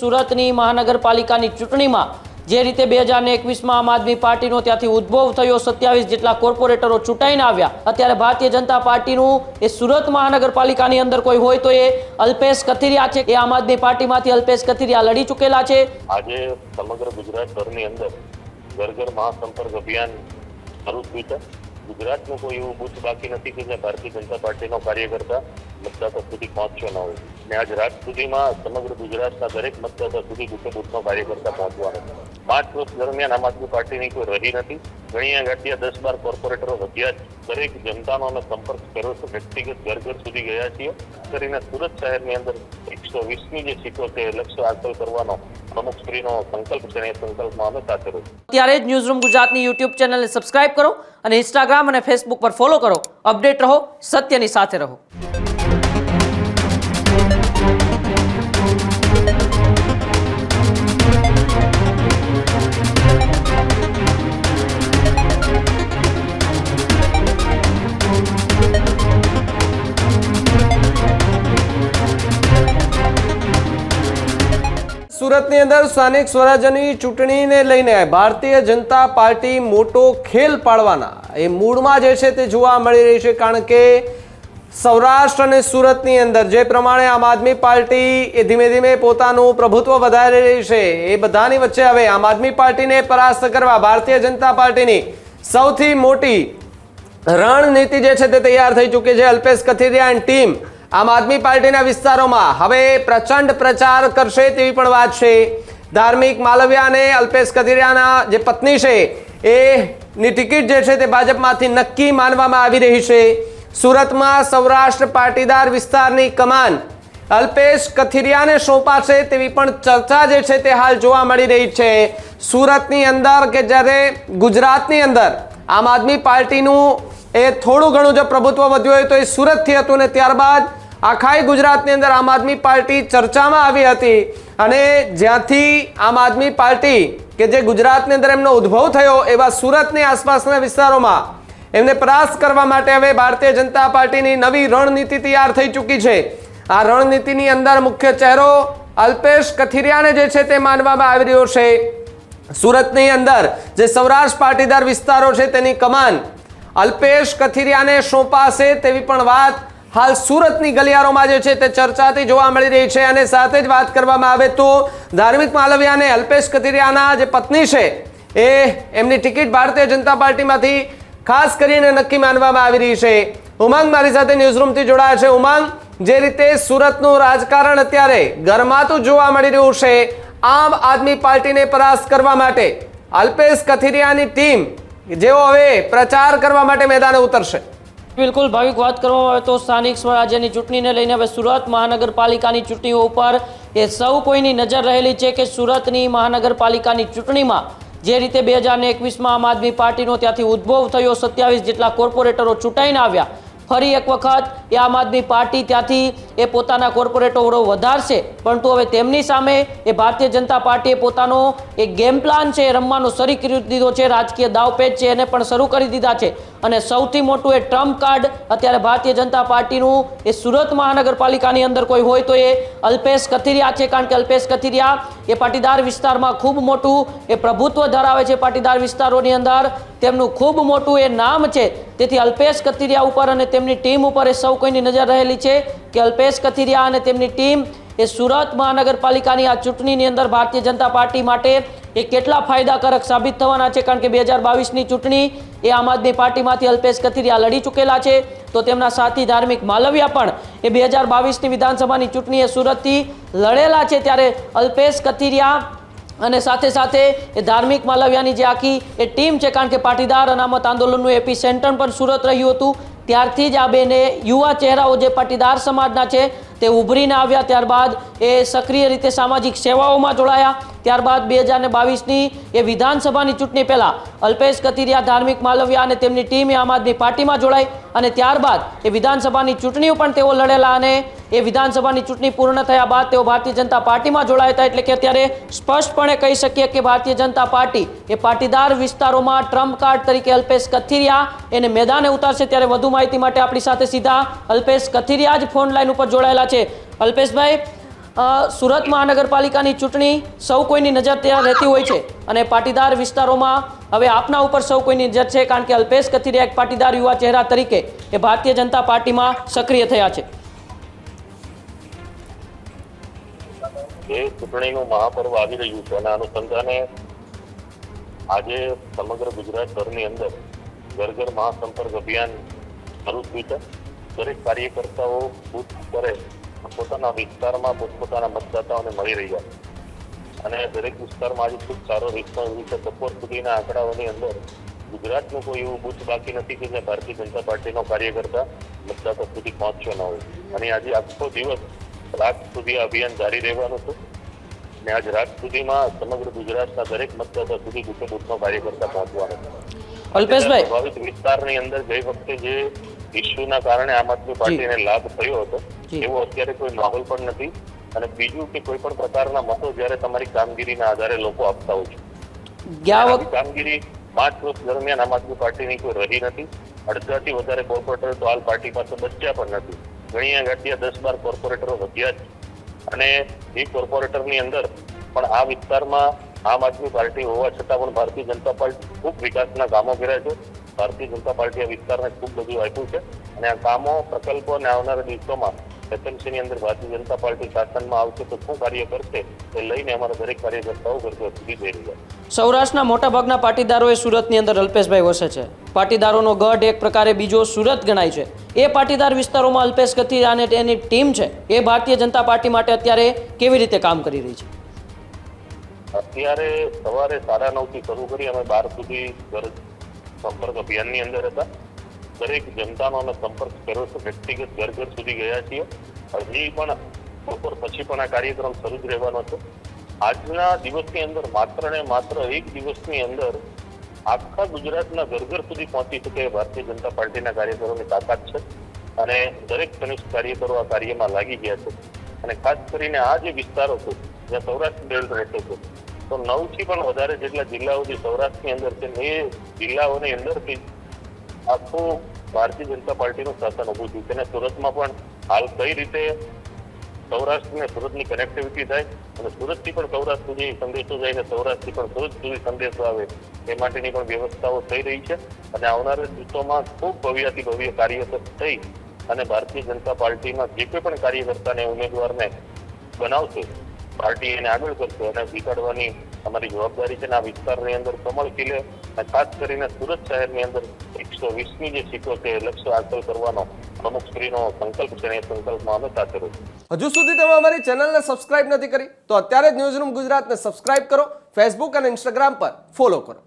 સુરતની મહાનગરપાલિકાની ચૂંટણીમાં જે રીતે 2021માં આમ આદમી પાર્ટીનો ત્યાંથી ઉદ્ભવ થયો, 27 જેટલા કોર્પોરેટરો ચૂંટાઈને આવ્યા. અત્યારે ભારતીય જનતા પાર્ટીનું એ સુરત મહાનગરપાલિકાની અંદર કોઈ હોય તો એ અલ્પેશ કથિરિયા છે. એ આમ આદમી પાર્ટીમાંથી અલ્પેશ કથિરિયા લડી ચૂકેલા છે. આજે સમગ્ર ગુજરાતભરની અંદર ઘર ઘર મહાસંપર્ક અભિયાન શરૂ થયું છે. ગુજરાતનું કોઈ એવું બુથ બાકી નથી કે જ્યાં ભારતીય જનતા પાર્ટીનો કાર્યકર્તા મતદાતા સુધી પહોંચ્યો ન હોય. ને આજ રાત સુધીમાં સમગ્ર ગુજરાતના દરેક મતદાતા સુધી બુથનો કાર્યકર્તા પહોંચવાનો છે. 5 વર્ષ દરમિયાન આમ આદમી પાર્ટીની કોઈ રહી નથી. ઘણી ગાંઠિયા 10-12 કોર્પોરેટરો વધ્યા જ. દરેક જનતાનો અમે સંપર્ક કર્યો છે. વ્યક્તિગત ઘર ઘર સુધી ગયા છીએ. કરીને સુરત શહેરની અંદર 120ની જે સીટો છે લક્ષ્ય હાંસલ કરવાનો પ્રમુખશ્રીનો સંકલ્પ છે. એ સંકલ્પમાં અમે સાથે રહીશું. ત્યારે જ ન્યૂઝરૂમ ગુજરાતની યુટ્યુબ ચેનલને સબસ્ક્રાઇબ કરો અને ઇન્સ્ટાગ્રામ અને ફેસબુક પર ફોલો કરો. અપડેટ રહો, સત્યની સાથે રહો. સુરતની અંદર સ્થાનિક સ્વરાજ્યની ચૂંટણીને લઈને ભારતીય જનતા પાર્ટી મોટો ખેલ પાડવાના એ મૂડમાં જે છે તે જોવા મળી રહી છે. કારણ કે સૌરાષ્ટ્ર અને સુરતની અંદર જે પ્રમાણે આમ આદમી પાર્ટી એ ધીમે ધીમે પોતાનું પ્રભુત્વ વધારી રહી છે, એ બધાની વચ્ચે હવે આમ આદમી પાર્ટીને પરાસ્ત કરવા ભારતીય જનતા પાર્ટીની સૌથી મોટી રણનીતિ જે છે તે તૈયાર થઈ ચૂકી છે. અલ્પેશ કથિરિયા એન્ડ ટીમ આમ આદમી પાર્ટીના વિસ્તારોમાં હવે પ્રચંડ પ્રચાર કરશે તેવી પણ વાત છે. ધાર્મિક માલવિયા અને અલ્પેશ કથિરિયાના જે પત્ની છે એની ટિકિટ જે છે તે ભાજપમાંથી નક્કી માનવામાં આવી રહી છે. સુરતમાં સૌરાષ્ટ્ર પાટીદાર વિસ્તારની કમાન અલ્પેશ કથિરિયાને સોંપાશે તેવી પણ ચર્ચા જે છે તે હાલ જોવા મળી રહી છે. સુરતની અંદર કે જ્યારે ગુજરાતની અંદર આમ આદમી પાર્ટીનું એ થોડું ઘણું જો પ્રભુત્વ વધ્યું હોય તો એ સુરતથી હતું ને ત્યારબાદ આખા ગુજરાતની અંદર આમ આદમી પાર્ટી ચર્ચામાં આવી હતી. અને જ્યાંથી આમ આદમી પાર્ટી કે જે ગુજરાતની અંદર એમનો ઉદ્ભવ થયો એવા સુરતની આસપાસના વિસ્તારોમાં એમને પરાસ્ત કરવા માટે હવે ભારતીય જનતા પાર્ટીની નવી રણનીતિ તૈયાર થઈ ચૂકી છે. આ રણનીતિની અંદર મુખ્ય ચહેરો અલ્પેશ કથિરિયાને જે છે તે માનવામાં આવી રહ્યો છે. સુરતની અંદર જે સૌરાષ્ટ્ર પાટીદાર વિસ્તારો છે તેની કમાન અલ્પેશ કથિરિયાને સોંપાશે તેવી પણ વાત હાલ સુરતની ગલિયારોમાં જે છે તે ચર્ચાથી જોવા મળી રહી છે. અને સાથે જ વાત કરવામાં આવે તો ધાર્મિક માલવિયાને અલ્પેશ કથિરિયાના જે પત્ની છે એ એમની ટિકિટ ભારતીય જનતા પાર્ટીમાંથી ખાસ કરીને નક્કી માનવામાં આવી રહી છે. ઉમંગ મારી સાથે ન્યૂઝરૂમથી જોડાયા છે. ઉમંગ, જે રીતે સુરતનું રાજકારણ અત્યારે ગરમાતું જોવા મળી રહ્યું છે, આમ આદમી પાર્ટીને પરાસ્ત કરવા માટે અલ્પેશ કથિરિયાની ટીમ જેઓ હવે પ્રચાર કરવા માટે મેદાને ઉતરશે. બિલકુલ ભાવિક, વાત કરવામાં આવે તો સ્થાનિક સ્વરાજ્યની ચૂંટણીને લઈને હવે સુરત મહાનગરપાલિકાની ચૂંટણીઓ ઉપર એ સૌ કોઈની નજર રહેલી છે કે સુરતની મહાનગરપાલિકાની ચૂંટણીમાં જે રીતે 2021માં આમ આદમી પાર્ટીનો ત્યાંથી ઉદ્ભવ થયો, 27 જેટલા કોર્પોરેટરો ચૂંટાઈને આવ્યા. ફરી એક વખત એ આમ આદમી પાર્ટી ત્યાંથી એ પોતાના કોર્પોરેટરો વધારશે. પરંતુ હવે તેમની સામે એ ભારતીય જનતા પાર્ટીએ પોતાનો એક ગેમ પ્લાન છે એ રમવાનો શરૂ કરી દીધો છે. રાજકીય દાવપેચ છે એને પણ શરૂ કરી દીધા છે. અને સૌથી મોટું એ ટ્રમ્પ કાર્ડ અત્યારે ભારતીય જનતા પાર્ટીનું એ સુરત મહાનગરપાલિકાની અંદર કોઈ હોય તો એ અલ્પેશ કથિરિયા છે. કારણ કે અલ્પેશ કથિરિયા એ પાટીદાર વિસ્તારમાં ખૂબ મોટું એ પ્રભુત્વ ધરાવે છે. પાટીદાર વિસ્તારોની અંદર તેમનું ખૂબ મોટું એ નામ છે. તેથી અલ્પેશ કથિરિયા ઉપર અને તેમની ટીમ ઉપર એ સૌ કોઈની નજર રહેલી છે કે અલ્પેશ કથિરિયા અને તેમની ટીમ એ સુરત મહાનગરપાલિકાની આ ચૂંટણીની અંદર ભારતીય જનતા પાર્ટી માટે એ કેટલા ફાયદાકારક સાબિત થવાના છે. કારણ કે 2022ની ચૂંટણી એ આમ આદમી પાર્ટીમાંથી અલ્પેશ કથિરિયા લડી ચૂકેલા છે. તો તેમના સાથી ધાર્મિક માલવિયા પણ એ 2022ની વિધાનસભાની ચૂંટણી એ સુરતથી લડેલા છે. ત્યારે અલ્પેશ કથિરિયા અને સાથે સાથે એ ધાર્મિક માલવિયાની જે આખી એ ટીમ છે, કારણ કે પાટીદાર અનામત આંદોલનનું એપી સેન્ટર પણ સુરત રહ્યું હતું. ત્યારથી જ આ બેને યુવા ચહેરાઓ જે પાટીદાર સમાજના છે તે ઉભરીને આવ્યા. ત્યારબાદ એ સક્રિય રીતે સામાજિક સેવાઓમાં જોડાયા. ત્યારબાદ 2022ની એ વિધાનસભાની ચૂંટણી પહેલા અલ્પેશ કથિરિયા, ધાર્મિક માલવિયા અને તેમની ટીમ આમ આદમી પાર્ટીમાં જોડાઈ. અને ત્યારબાદ એ વિધાનસભાની ચૂંટણીઓ પણ તેઓ લડેલા. અને એ વિધાનસભાની ચૂંટણી પૂર્ણ થયા બાદ તેઓ ભારતીય જનતા પાર્ટીમાં જોડાયા હતા. એટલે કે અત્યારે સ્પષ્ટપણે કહી શકીએ કે ભારતીય જનતા પાર્ટી એ પાટીદાર વિસ્તારોમાં ટ્રમ્પ કાર્ડ તરીકે અલ્પેશ કથિરિયા એને મેદાને ઉતારશે. ત્યારે વધુ માહિતી માટે આપણી સાથે સીધા અલ્પેશ કથિરિયા જ ફોન લાઈન ઉપર જોડાયેલા છે. અલ્પેશભાઈ, સુરત મહાનગરપાલિકાની ચૂંટણી સૌ કોઈની નજર ત્યાં રહેતી હોય છે અને પાટીદાર વિસ્તારોમાં હવે આપના ઉપર સૌ કોઈની નજર છે, કારણ કે અલ્પેશ કથિરિયા એક પાટીદાર યુવા ચહેરા તરીકે એ ભારતીય જનતા પાર્ટીમાં સક્રિય થયા છે. એ ચૂંટણીનું મહાપર્વ આવી રહ્યું છે અને અનુસંધાને આજે સમગ્ર ગુજરાતભરની અંદર ઘર ઘર મહાસંપર્ક અભિયાન શરૂ થયું છે. દરેક કાર્યકર્તાઓ બૂથ સ્તરે પોતાના વિસ્તારમાં પોતપોતાના મતદાતાઓને મળી રહ્યા અને દરેક વિસ્તારમાં આજે ખૂબ સારો રિસ્પોન્સ છે. બપોર સુધીના આંકડાઓની અંદર ગુજરાતનું કોઈ એવું બૂથ બાકી નથી કે જ્યાં ભારતીય જનતા પાર્ટીનો કાર્યકર્તા મતદાતા સુધી પહોંચ્યો ન હોય. અને આજે આખો દિવસ રાત સુધી આ અભિયાન જારી રહેવાનું છે અને આજ રાત સુધીમાં સમગ્ર ગુજરાતના દરેક મતદાતા સુધી બૂથે બૂથનો કાર્યકર્તા પહોંચવાનો છે. અલ્પેશભાઈ, પ્રભાવિત વિસ્તારની અંદર ગઈ વખતે જે ઇસ્યુના કારણે આમ આદમી પાર્ટીને લાભ થયો હતો એવો અત્યારે કોઈ માહોલ પણ નથી. અને બીજું કે કોઈ પણ પ્રકારના મતો જ્યારે તમારી કામગીરીના આધારે લોકો આપતા હોય છે, આવી કામગીરી 5 વર્ષ દરમિયાન આમ આદમી પાર્ટીની કોઈ રહી નથી. અડધાથી વધારે કોર્પોરેટર તો હાલ પાર્ટી પાસે બચ્યા પણ નથી. ઘણી ગાંઠિયા 10-12 કોર્પોરેટરો વધ્યા છે અને એ કોર્પોરેટરની અંદર પણ આ વિસ્તારમાં આમ આદમી પાર્ટી હોવા છતાં પણ ભારતીય જનતા પાર્ટી ખૂબ વિકાસના કામો કર્યા છે. ભારતીય જનતા પાર્ટી આ વિસ્તારને ખૂબ બધું આપ્યું છે અને આ કામો પ્રકલ્પો અને આવનારા દિવસોમાં એસએમસીની અંદર ભારતીય જનતા પાર્ટી શાસનમાં આવશે તો શું કાર્ય કરશે એ લઈને અમારા દરેક કાર્યકર્તાઓ ઘર સુધી જઈ રહ્યા. સૌરાષ્ટ્રના મોટાભાગના પાટીદારો એ સુરતની અંદર અલ્પેશભાઈ વસે છે. પાટીદારોનો ગઢ એક પ્રકારે બીજો સુરત ગણાય છે. એ પાટીદાર વિસ્તારોમાં અલ્પેશ કથિરિયા અને તેની ટીમ છે એ ભારતીય જનતા પાર્ટી માટે અત્યારે કેવી રીતે કામ કરી રહી છે? અત્યારે સવારે 9:30 થી શરૂ કરી અમે 12 સુધી ઘર સંપર્ક અભિયાનની અંદર હતા. દરેક જનતાનો અમે સંપર્ક કર્યો છે, વ્યક્તિગત ઘર ઘર સુધી ગયા છીએ. હજી પણ બપોર પછી પણ આ કાર્યક્રમ શરૂ જ રહેવાનો છે. આજના દિવસની અંદર માત્ર ને માત્ર એક દિવસની અંદર આખા ગુજરાતના ઘર ઘર સુધી પહોંચી શકે એ ભારતીય જનતા પાર્ટીના કાર્યકરોની તાકાત છે અને દરેક કનિષ્ઠ કાર્યકરો આ કાર્યમાં લાગી ગયા છે. અને ખાસ કરીને આ જે વિસ્તારો છે જ્યાં સૌરાષ્ટ્ર બેલ્ટ રહેતો છે તો 9 થી પણ વધારે જેટલા જિલ્લાઓ જે સૌરાષ્ટ્રની અંદર છે એ જિલ્લાઓની અંદરથી આખું ભારતીય જનતા પાર્ટીનું શાસન ઉભું થયું છે. અને સુરતમાં પણ હાલ કઈ રીતે સૌરાષ્ટ્ર ને સુરતની કનેક્ટિવિટી થાય અને સુરતથી પણ સૌરાષ્ટ્ર સુધી સંદેશો જાય અને સૌરાષ્ટ્રથી પણ સુરત સુધી સંદેશો આવે એ માટેની પણ વ્યવસ્થાઓ થઈ રહી છે. અને આવનારા દિવસોમાં ખૂબ ભવ્યાથી ભવ્ય કાર્યરત થઈ અને ભારતીય જનતા પાર્ટીમાં જે કોઈ પણ કાર્યકર્તાને ઉમેદવારને બનાવશે પાર્ટી એને આગળ કરશે અને જીતાડવાની અમારી જવાબદારી છે. આ વિસ્તારની અંદર કમળ ખીલે અને ખાસ કરીને સુરત શહેરની અંદર 120ની જે સીટો છે લક્ષ્ય હાંસલ કરવાનો પ્રમુખશ્રીનો સંકલ્પ છે એ સંકલ્પમાં અમે સાથે રહીશું. હજુ સુધી તમે અમારી ચેનલને સબસ્ક્રાઇબ નથી કરી તો અત્યારે જ ન્યૂઝરૂમ ગુજરાતને સબસ્ક્રાઇબ કરો, ફેસબુક અને ઇન્સ્ટાગ્રામ પર ફોલો કરો.